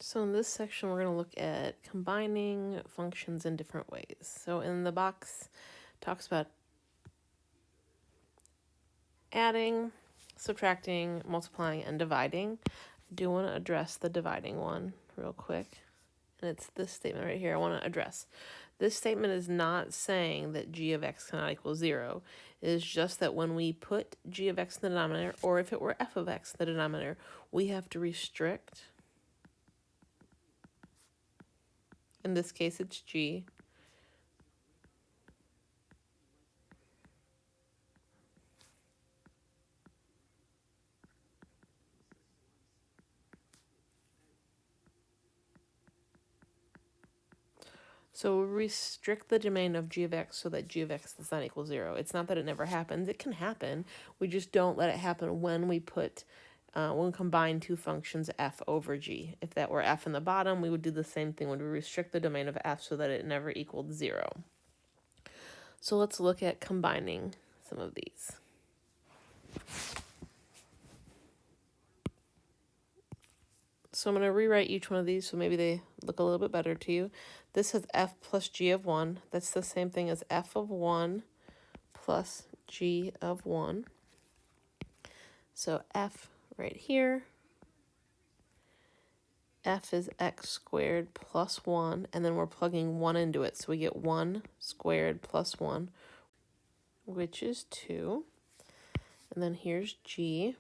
So in this section, we're going to look at combining functions in different ways. So in the box, it talks about adding, subtracting, multiplying, and dividing. I do want to address the dividing one real quick. And it's this statement right here I want to address. This statement is not saying that g of x cannot equal 0. It is just that when we put g of x in the denominator, or if it were f of x in the denominator, we have to restrict. In this case, it's g. So we restrict the domain of g of x so that g of x does not equal 0. It's not that it never happens. It can happen. We just don't let it happen when we put, when we combine two functions f over g. If that were f in the bottom, we would do the same thing. We would restrict the domain of f so that it never equaled 0. So let's look at combining some of these. So I'm going to rewrite each one of these so maybe they look a little bit better to you. This has f plus g of 1. That's the same thing as f of 1 plus g of 1. So f right here, f is x squared plus 1, and then we're plugging 1 into it. So we get 1 squared plus 1, which is 2. And then here's g.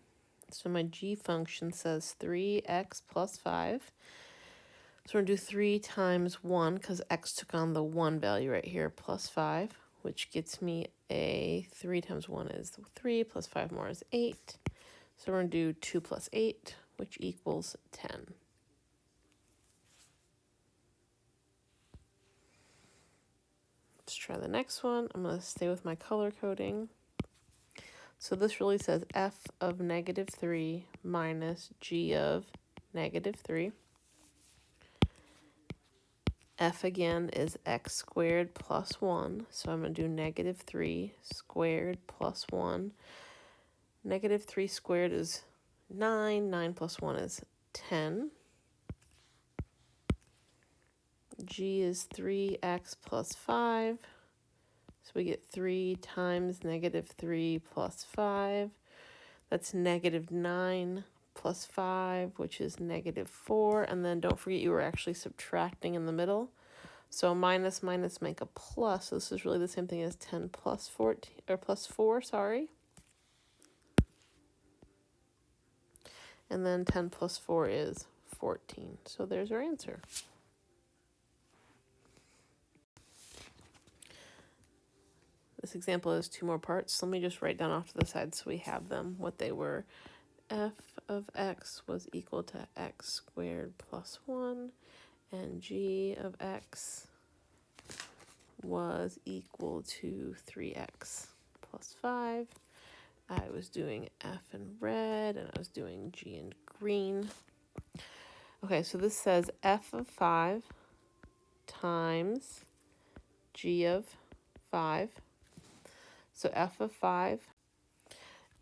So my g function says 3x plus 5. So we're going to do 3 times 1, because x took on the 1 value right here, plus 5, which gets me a 3 times 1 is 3, plus 5 more is 8. So we're going to do 2 plus 8, which equals 10. Let's try the next one. I'm going to stay with my color coding. So this really says f of negative 3 minus g of negative 3. F again is x squared plus 1. So I'm going to do negative 3 squared plus 1. Negative 3 squared is 9. 9 plus 1 is 10. G is 3x plus 5. So we get 3 times negative 3 plus 5. That's negative 9 plus 5, which is negative 4. And then don't forget you were actually subtracting in the middle. So minus minus make a plus. So this is really the same thing as 10 plus 14, or plus 4, sorry. And then 10 plus 4 is 14. So there's our answer. This example has 2 more parts. So let me just write down off to the side so we have them, what they were. F of x was equal to x squared plus 1, and g of x was equal to 3x plus 5. I was doing F in red, and I was doing G in green. Okay, so this says F of 5 times G of 5. So F of 5,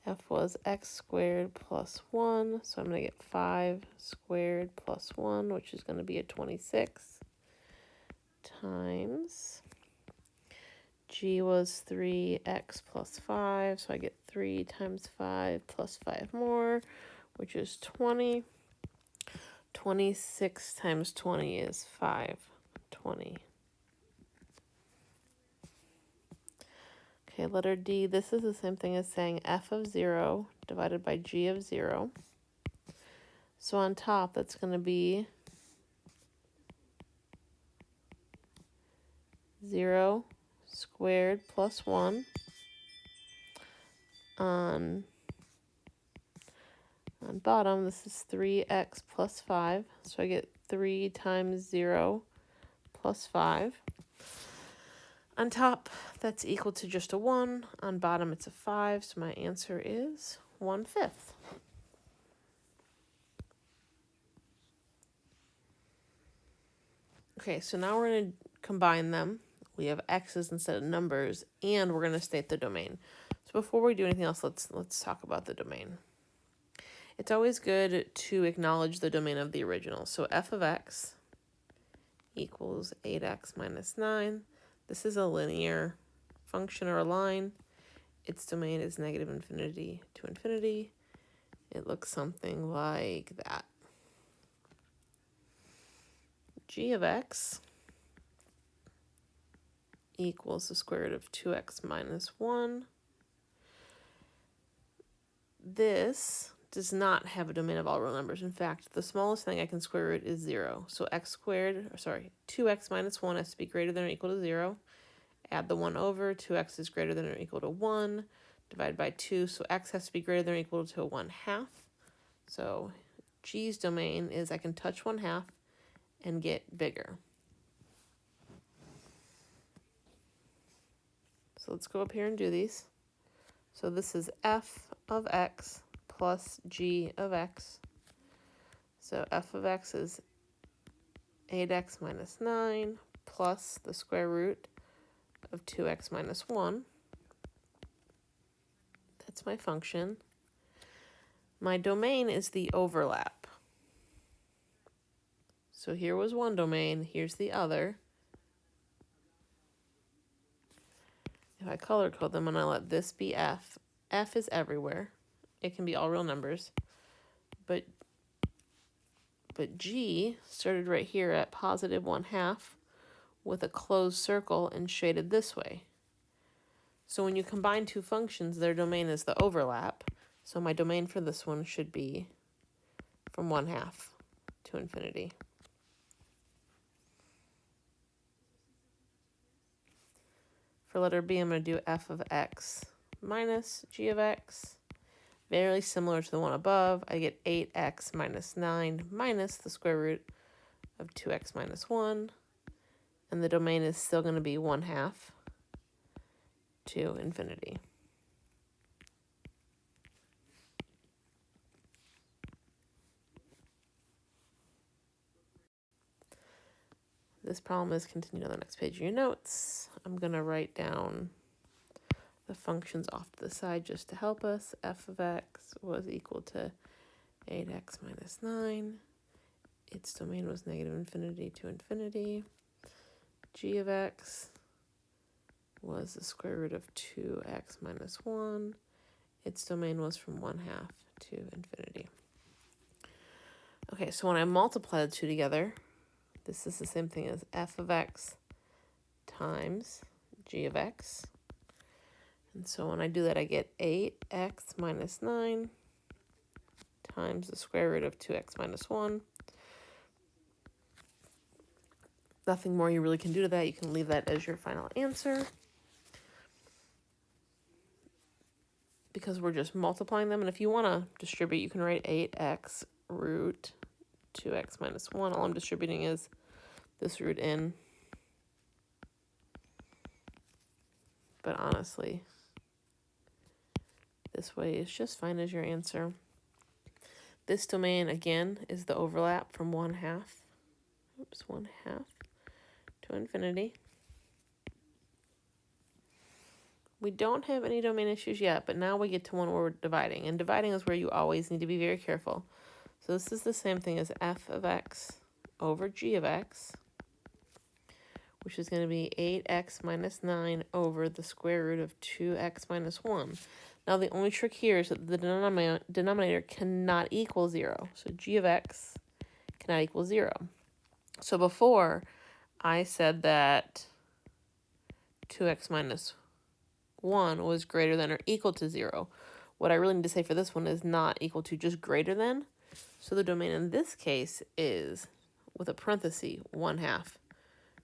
F was x squared plus 1, so I'm going to get 5 squared plus 1, which is going to be a 26, times G was 3x plus 5, so I get 3 times 5 plus 5 more, which is 20. 26 times 20 is 520. Okay, letter D, this is the same thing as saying f of 0 divided by g of 0. So on top, that's going to be 0 squared plus 1 on bottom. This is 3x plus 5, so I get 3 times 0 plus 5. On top, that's equal to just a 1. On bottom, it's a 5, so my answer is 1/5. Okay, so now we're going to combine them. We have x's instead of numbers, and we're going to state the domain. So before we do anything else, let's talk about the domain. It's always good to acknowledge the domain of the original. So f of x equals 8x minus 9. This is a linear function or a line. Its domain is negative infinity to infinity. It looks something like that. G of x equals the square root of 2x minus 1. This does not have a domain of all real numbers. In fact, the smallest thing I can square root is 0. So 2x minus 1 has to be greater than or equal to 0. Add the 1 over. 2x is greater than or equal to 1. Divide by 2. So x has to be greater than or equal to 1/2. So G's domain is I can touch 1/2 and get bigger. So let's go up here and do these. So this is f of x plus g of x. So f of x is 8x minus 9 plus the square root of 2x minus 1. That's my function. My domain is the overlap. So here was one domain, here's the other. If I color code them and I let this be f, f is everywhere. It can be all real numbers. But g started right here at positive 1/2 with a closed circle and shaded this way. So when you combine two functions, their domain is the overlap. So my domain for this one should be from 1/2 to infinity. For letter B, I'm going to do f of x minus g of x. Very similar to the one above. I get 8x minus 9 minus the square root of 2x minus 1. And the domain is still going to be 1/2 to infinity. This problem is continued on the next page of your notes. I'm going to write down the functions off to the side just to help us. F of x was equal to 8x minus 9. Its domain was negative infinity to infinity. G of x was the square root of 2x minus 1. Its domain was from 1/2 to infinity. Okay, so when I multiply the two together, this is the same thing as f of x times g of x. And so when I do that, I get 8x minus 9 times the square root of 2x minus 1. Nothing more you really can do to that. You can leave that as your final answer, because we're just multiplying them. And if you want to distribute, you can write 8x root 2x minus 1. All I'm distributing is this root in. But honestly, this way is just fine as your answer. This domain, again, is the overlap from 1/2 to infinity. We don't have any domain issues yet, but now we get to one where we're dividing. And dividing is where you always need to be very careful. So this is the same thing as f of x over g of x, which is going to be 8x minus 9 over the square root of 2x minus 1. Now, the only trick here is that the denominator cannot equal 0. So g of x cannot equal 0. So before, I said that 2x minus 1 was greater than or equal to 0. What I really need to say for this one is not equal to, just greater than. So the domain in this case is, with a parenthesis, 1/2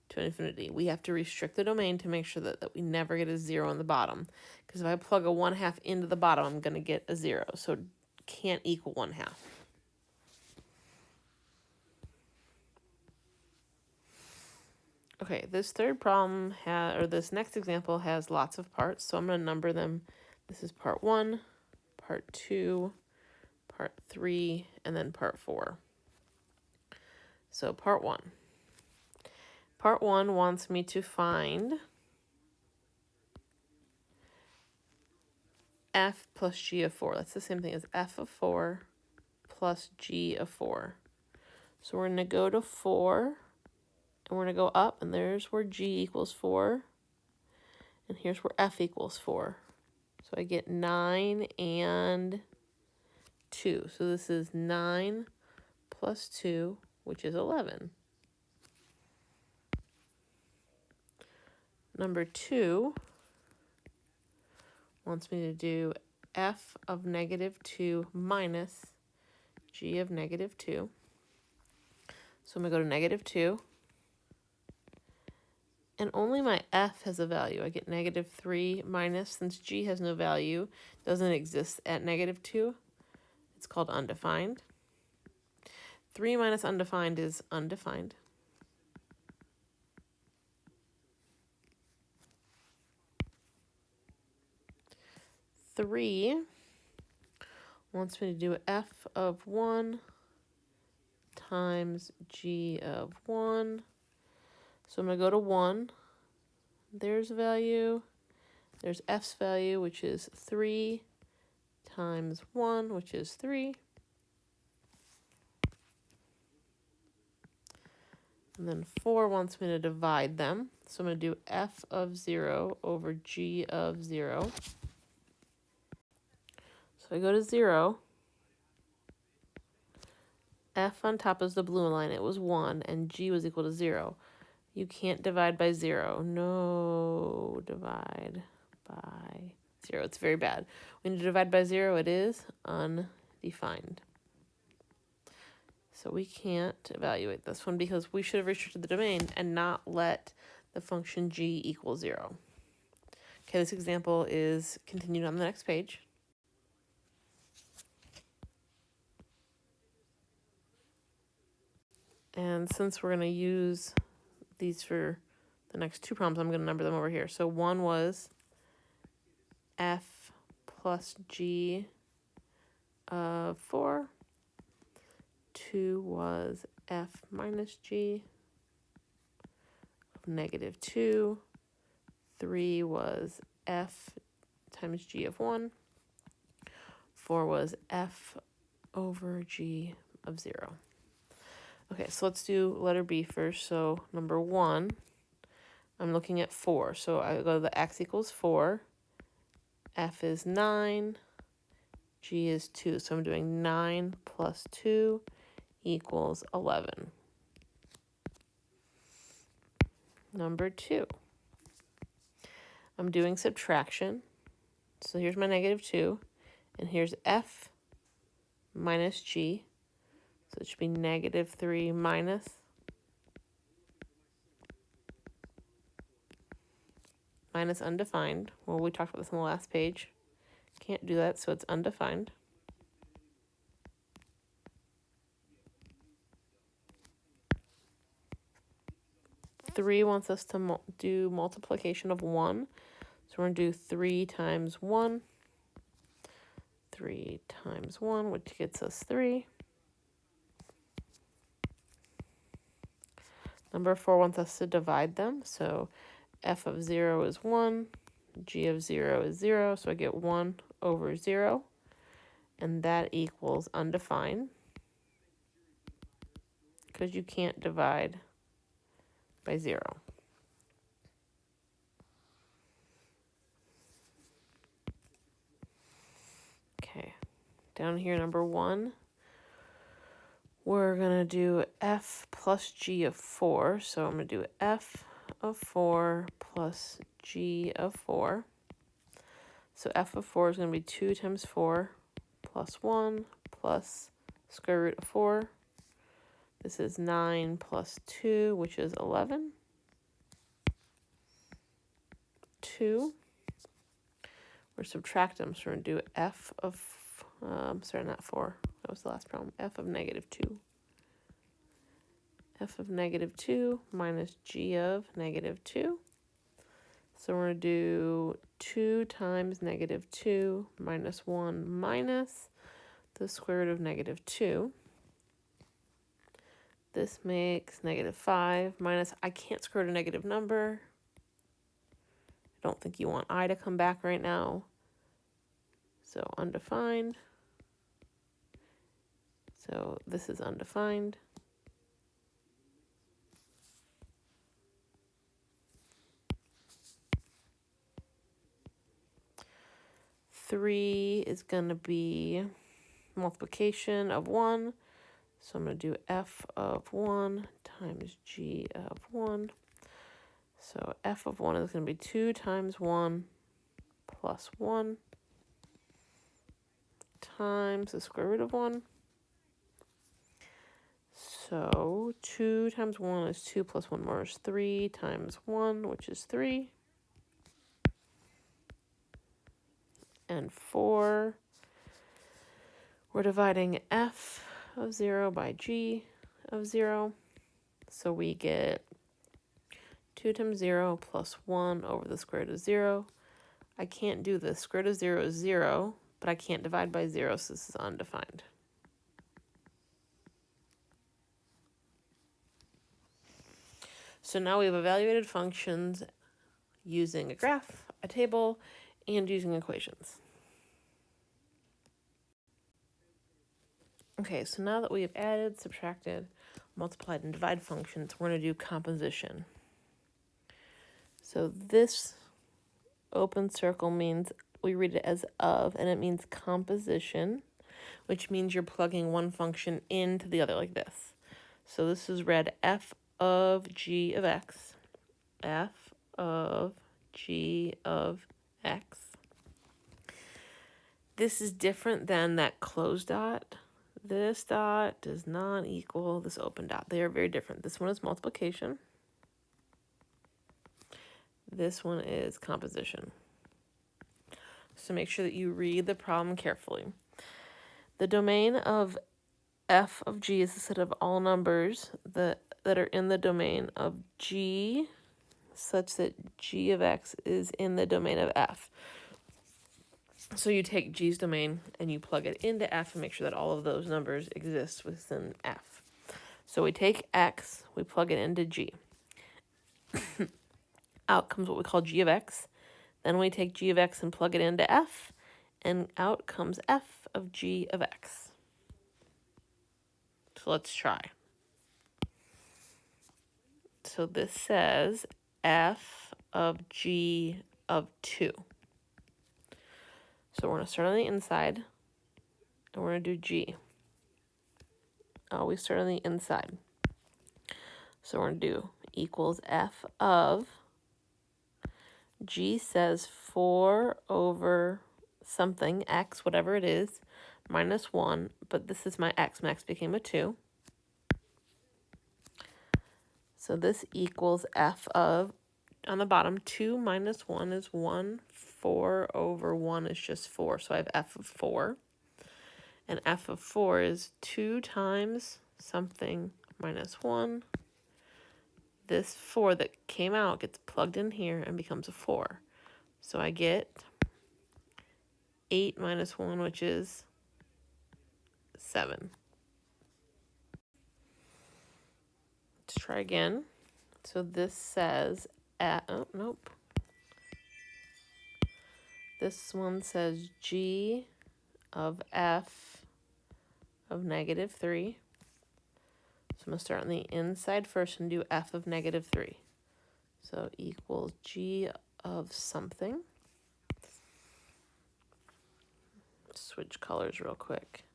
to infinity. We have to restrict the domain to make sure that we never get a 0 on the bottom. Because if I plug a 1/2 into the bottom, I'm going to get a 0. So it can't equal 1/2. Okay, this third problem, this next example has lots of parts. So I'm going to number them. This is part 1, part 2, part 3, and then part 4. So part 1. Part 1 wants me to find f plus g of 4. That's the same thing as f of 4 plus g of 4. So we're going to go to 4, and we're going to go up, and there's where g equals 4, and here's where f equals 4. So I get 9 and 2. So this is 9 plus 2, which is 11. Number 2 wants me to do f of negative 2 minus g of negative 2. So I'm going to go to negative 2. And only my f has a value. I get negative 3 minus, since g has no value, doesn't exist at negative 2, it's called undefined. 3 minus undefined is undefined. Three wants me to do f of 1 times g of 1. So I'm going to go to 1. There's a value. There's f's value, which is 3 times 1, which is 3. And then 4 wants me to divide them. So I'm going to do f of 0 over g of 0. So I go to 0. F on top is the blue line. It was 1, and g was equal to 0. You can't divide by 0. No, divide by 0. It's very bad. When you divide by 0, it is undefined. So we can't evaluate this one because we should have restricted the domain and not let the function g equal 0. Okay, this example is continued on the next page. And since we're going to use these for the next 2 problems, I'm going to number them over here. So 1 was f plus g of 4. 2 was f minus g of negative 2. 3 was f times g of 1. 4 was f over g of 0. Okay, so let's do letter B first. So number 1, I'm looking at 4. So I go to the x equals 4. F is 9. G is 2. So I'm doing 9 plus 2 equals 11. Number 2, I'm doing subtraction. So here's my negative 2. And here's f minus g. So it should be negative 3 minus undefined. Well, we talked about this on the last page. Can't do that, so it's undefined. Three wants us to do multiplication of 1. So we're going to do 3 times 1. 3 times 1, which gets us 3. Number 4 wants us to divide them. So f of 0 is 1. G of 0 is 0. So I get 1 over 0. And that equals undefined, because you can't divide by 0. Okay, down here, number 1, we're going to do f plus g of 4. So I'm going to do f of 4 plus g of 4. So f of 4 is going to be 2 times 4 plus 1 plus square root of 4. This is 9 plus 2, which is 11. 2. We're subtracting them, so we're going to do f of, sorry, not 4. That was the last problem. F of negative 2. F of negative 2 minus g of negative 2. So we're going to do 2 times negative 2 minus 1 minus the square root of negative 2. This makes negative 5 minus, I can't square root a negative number. I don't think you want I to come back right now. So undefined. So this is undefined. Three is going to be multiplication of 1. So I'm going to do f of 1 times g of 1. So f of 1 is going to be 2 times 1 plus 1 times the square root of 1. So 2 times 1 is 2 plus 1 more is 3 times 1, which is 3. And 4, we're dividing f of 0 by g of 0. So we get 2 times 0 plus 1 over the square root of 0. I can't do this. Square root of 0 is 0, but I can't divide by 0, so this is undefined. So now we have evaluated functions using a graph, a table, and using equations. Okay, so now that we have added, subtracted, multiplied, and divided functions, we're going to do composition. So this open circle means we read it as of, and it means composition, which means you're plugging one function into the other like this. So this is read f of g of x, f of g of x. This is different than that closed dot. This dot does not equal this open dot. They are very different. This one is multiplication. This one is composition. So make sure that you read the problem carefully. The domain of f of g is the set of all numbers that are in the domain of g, such that g of x is in the domain of f. So you take g's domain and you plug it into f and make sure that all of those numbers exist within f. So we take x, we plug it into g. Out comes what we call g of x. Then we take g of x and plug it into f, and out comes f of g of x. So let's try. So this says f of g of 2. So we're going to start on the inside, and we're going to do g. Always start on the inside. So we're going to do equals f of, g says 4 over something, x, whatever it is, minus 1, but this is my x. My x became a 2. So this equals f of, on the bottom, 2 minus 1 is 1. 4 over 1 is just 4. So I have f of 4. And f of 4 is 2 times something minus 1. This 4 that came out gets plugged in here and becomes a 4. So I get 8 minus 1, which is 7. Let's try again. So this says, oh, nope. This one says g of f of negative 3. So I'm going to start on the inside first and do f of negative 3. So equals g of something. Switch colors real quick.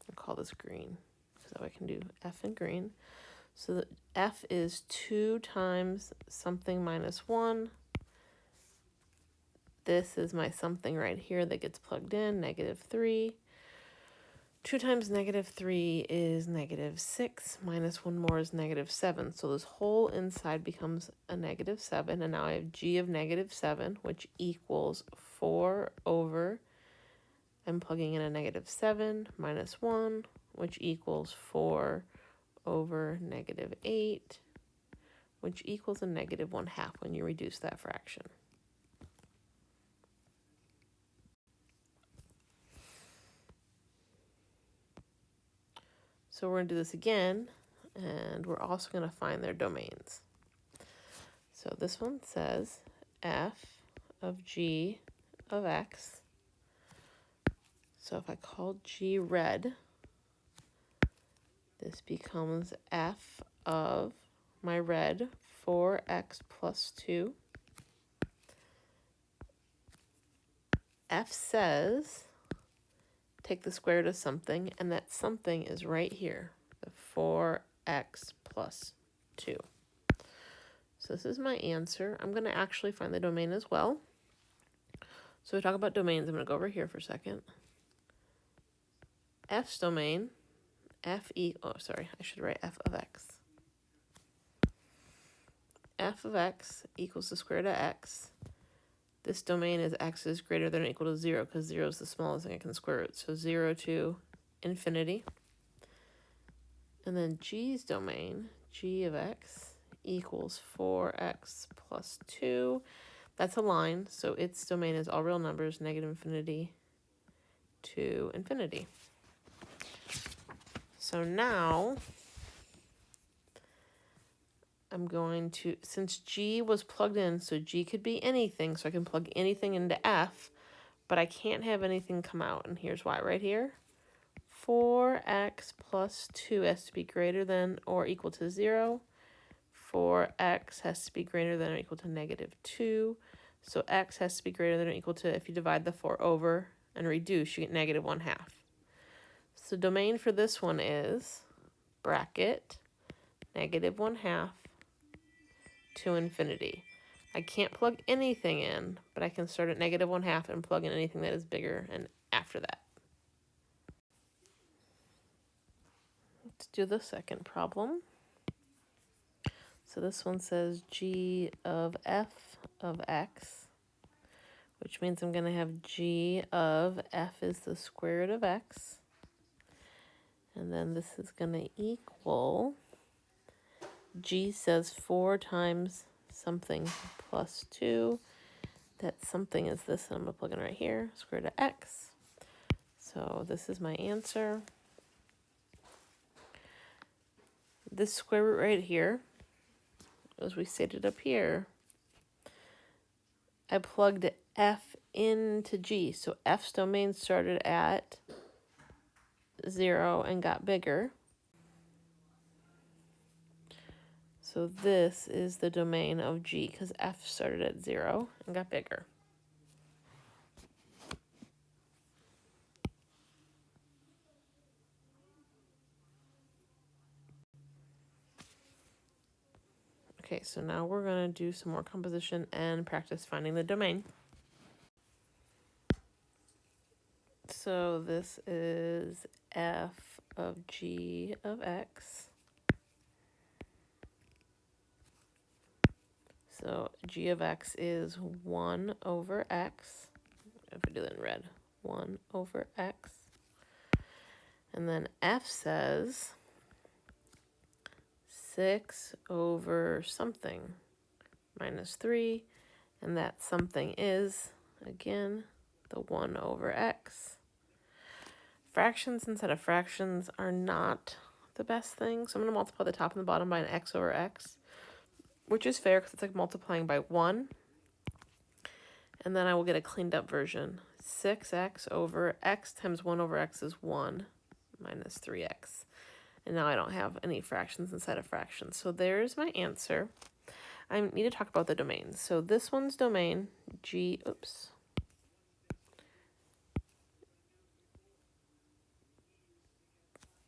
I'll call this green, so I can do f in green. So the f is 2 times something minus 1. This is my something right here that gets plugged in, negative 3. 2 times negative 3 is negative 6. Minus 1 more is negative 7. So this whole inside becomes a negative 7. And now I have g of negative 7, which equals 4 over, I'm plugging in a negative 7, minus 1, which equals 4 over negative 8, which equals a negative 1/2 when you reduce that fraction. So we're going to do this again, and we're also going to find their domains. So this one says f of g of x. So if I call G red, this becomes f of my red, 4x plus 2. F says take the square root of something, and that something is right here, the 4x plus 2. So this is my answer. I'm going to actually find the domain as well. So we talk about domains. I'm going to go over here for a second. F's domain, I should write f of x. F of x equals the square root of x. This domain is x is greater than or equal to 0, because 0 is the smallest thing I can square root. So 0 to infinity. And then G's domain, G of x, equals 4x plus 2. That's a line, so its domain is all real numbers, negative infinity to infinity. So now I'm going to, since G was plugged in, so G could be anything, so I can plug anything into F, but I can't have anything come out, and here's why right here. 4x plus 2 has to be greater than or equal to 0. 4x has to be greater than or equal to negative 2. So x has to be greater than or equal to, if you divide the 4 over and reduce, you get negative 1/2. So domain for this one is bracket negative 1/2 to infinity. I can't plug anything in, but I can start at negative 1/2 and plug in anything that is bigger and after that. Let's do the second problem. So this one says G of f of x, which means I'm going to have G of f is the square root of x. And then this is going to equal, G says 4 times something plus 2. That something is this, and I'm going to plug in right here, square root of x. So this is my answer. This square root right here, as we stated up here, I plugged f into G. So f's domain started at 0 and got bigger. So this is the domain of G, because f started at 0 and got bigger. Okay, so now we're going to do some more composition and practice finding the domain. So this is f of G of x. So G of x is 1 over x. If we do that in red, 1 over x. And then f says 6 over something minus 3. And that something is, again, the 1 over x. Fractions instead of fractions are not the best thing. So I'm going to multiply the top and the bottom by an x over x, which is fair because it's like multiplying by 1. And then I will get a cleaned up version. 6x over x times 1 over x is 1 minus 3x. And now I don't have any fractions inside of fractions. So there's my answer. I need to talk about the domains. So this one's domain, G,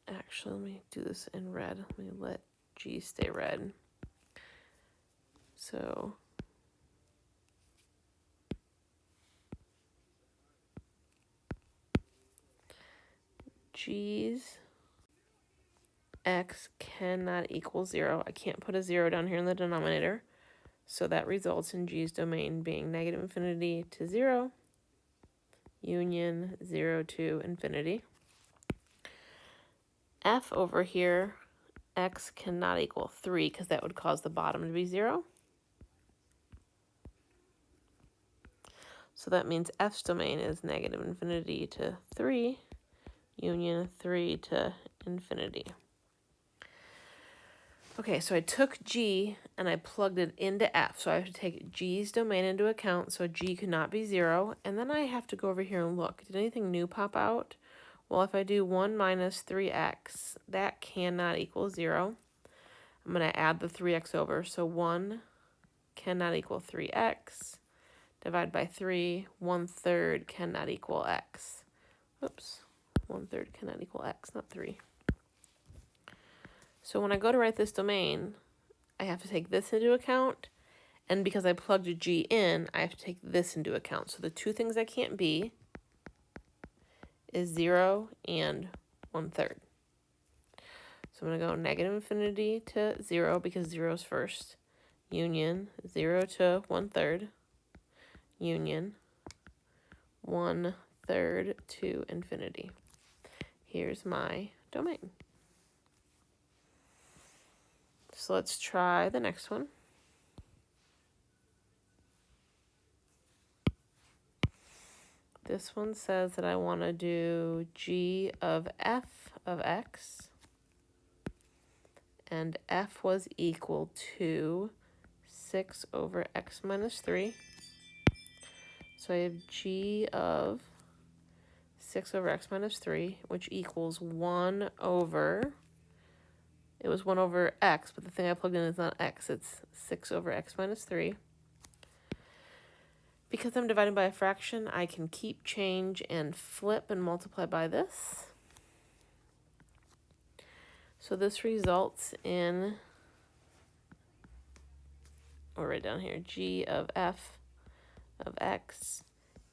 Actually, let me do this in red. Let me let G stay red. So G's x cannot equal 0. I can't put a 0 down here in the denominator. So that results in G's domain being negative infinity to 0, union 0 to infinity. F over here, x cannot equal 3 because that would cause the bottom to be 0. So that means F's domain is negative infinity to 3, union 3 to infinity. Okay, so I took G and I plugged it into F. So I have to take G's domain into account, so G could not be 0. And then I have to go over here and look. Did anything new pop out? Well, if I do 1 minus 3x, that cannot equal 0. I'm going to add the 3x over. So 1 cannot equal 3x. Divide by 3, 1/3 cannot equal x. Oops, 1/3 cannot equal x, not 3. So when I go to write this domain, I have to take this into account, and because I plugged a G in, I have to take this into account. So the two things I can't be is 0 and 1/3. So I'm going to go negative infinity to 0 because 0 is first, union 0 to 1/3, union 1/3 to infinity. Here's my domain. So let's try the next one. This one says that I want to do g of f of x, and f was equal to 6 over x minus 3. So I have g of 6 over x minus 3, which equals 1 over, it was 1 over x, but the thing I plugged in is not x, it's 6 over x minus 3. Because I'm dividing by a fraction, I can keep change and flip and multiply by this. So this results in, or right down here, g of f of x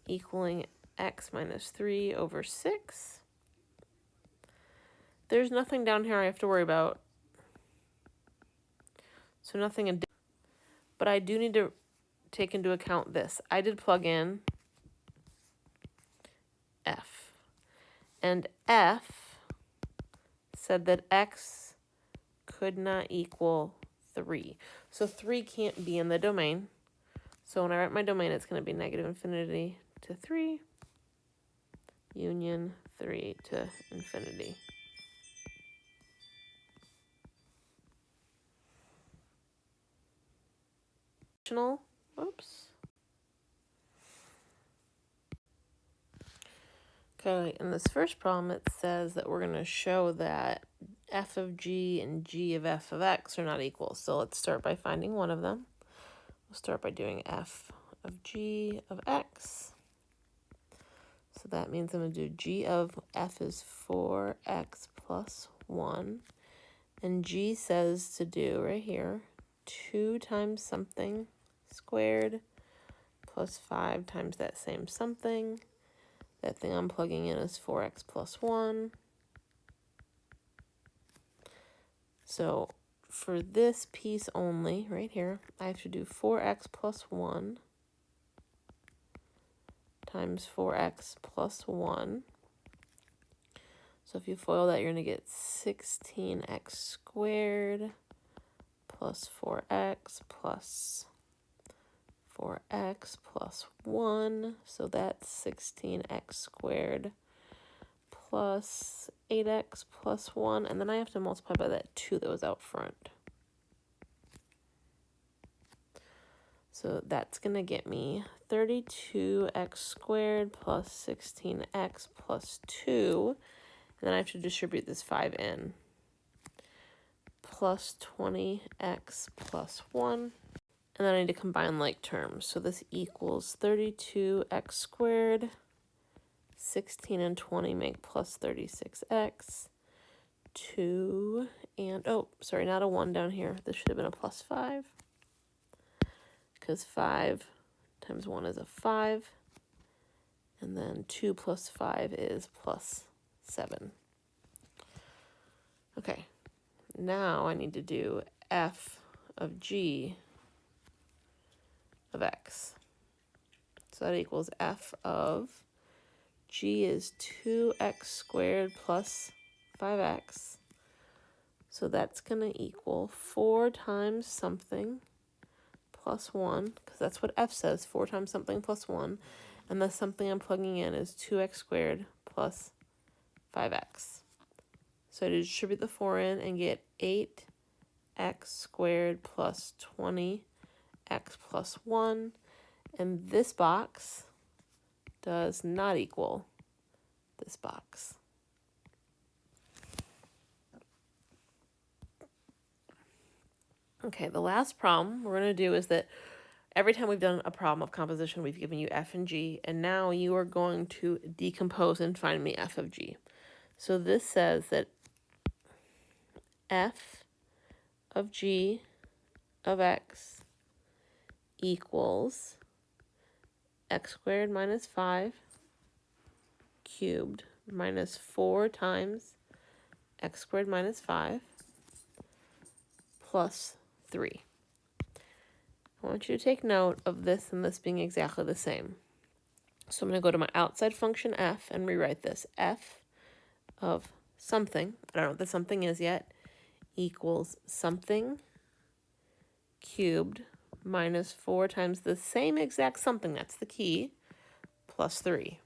equaling x minus 3 over 6. There's nothing down here I have to worry about. So nothing, but I do need to take into account this. I did plug in f, and f said that x could not equal 3. So 3 can't be in the domain. So when I write my domain, it's going to be negative infinity to 3, union 3 to infinity. Oops. Okay, in this first problem, it says that we're going to show that f of g and g of f of x are not equal. So let's start by finding one of them. We'll start by doing f of g of x. So that means I'm going to do g of f is 4x plus 1. And g says to do right here 2 times something squared plus 5 times that same something. That thing I'm plugging in is 4x plus 1. So for this piece only, right here, I have to do 4x plus 1 times 4x plus 1. So if you FOIL that, you're going to get 16x squared plus 4x plus 4x plus 1. So that's 16x squared plus 8x plus 1. And then I have to multiply by that 2 that was out front. So that's going to get me 32x squared plus 16x plus 2. And then I have to distribute this 5 in. Plus 20x plus 1. And then I need to combine like terms. So this equals 32x squared. 16 and 20 make plus 36x. 2 and, oh, sorry, not a 1 down here. This should have been a plus 5. Because 5 times 1 is a 5. And then 2 plus 5 is plus 7. Okay, now I need to do f of g of x. So that equals f of g is 2x squared plus 5x. So that's going to equal 4 times something plus 1, because that's what f says, 4 times something plus 1. And the something I'm plugging in is 2x squared plus 5x. So I distribute the 4 in and get 8x x squared plus 20x plus 1. And this box does not equal this box. Okay, the last problem we're going to do is that every time we've done a problem of composition, we've given you f and g, and now you are going to decompose and find me f of g. So this says that f of g of x equals x squared minus 5 cubed minus 4 times x squared minus 5 plus 3. I want you to take note of this and this being exactly the same. So I'm going to go to my outside function f and rewrite this. F of something, I don't know what the something is yet, equals something cubed minus 4 times the same exact something, that's the key, plus 3.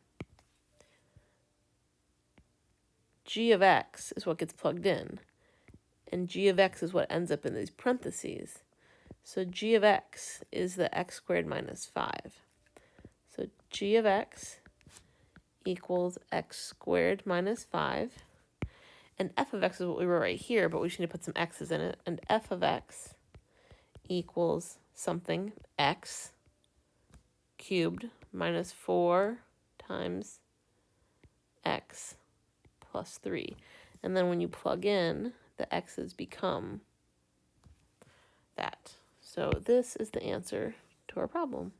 G of x is what gets plugged in, and g of x is what ends up in these parentheses. So g of x is the x squared minus 5. So g of x equals x squared minus 5. And f of x is what we wrote right here, but we just need to put some x's in it. And f of x equals something, x cubed minus 4 times x plus 3. And then when you plug in, the x's become that. So this is the answer to our problem.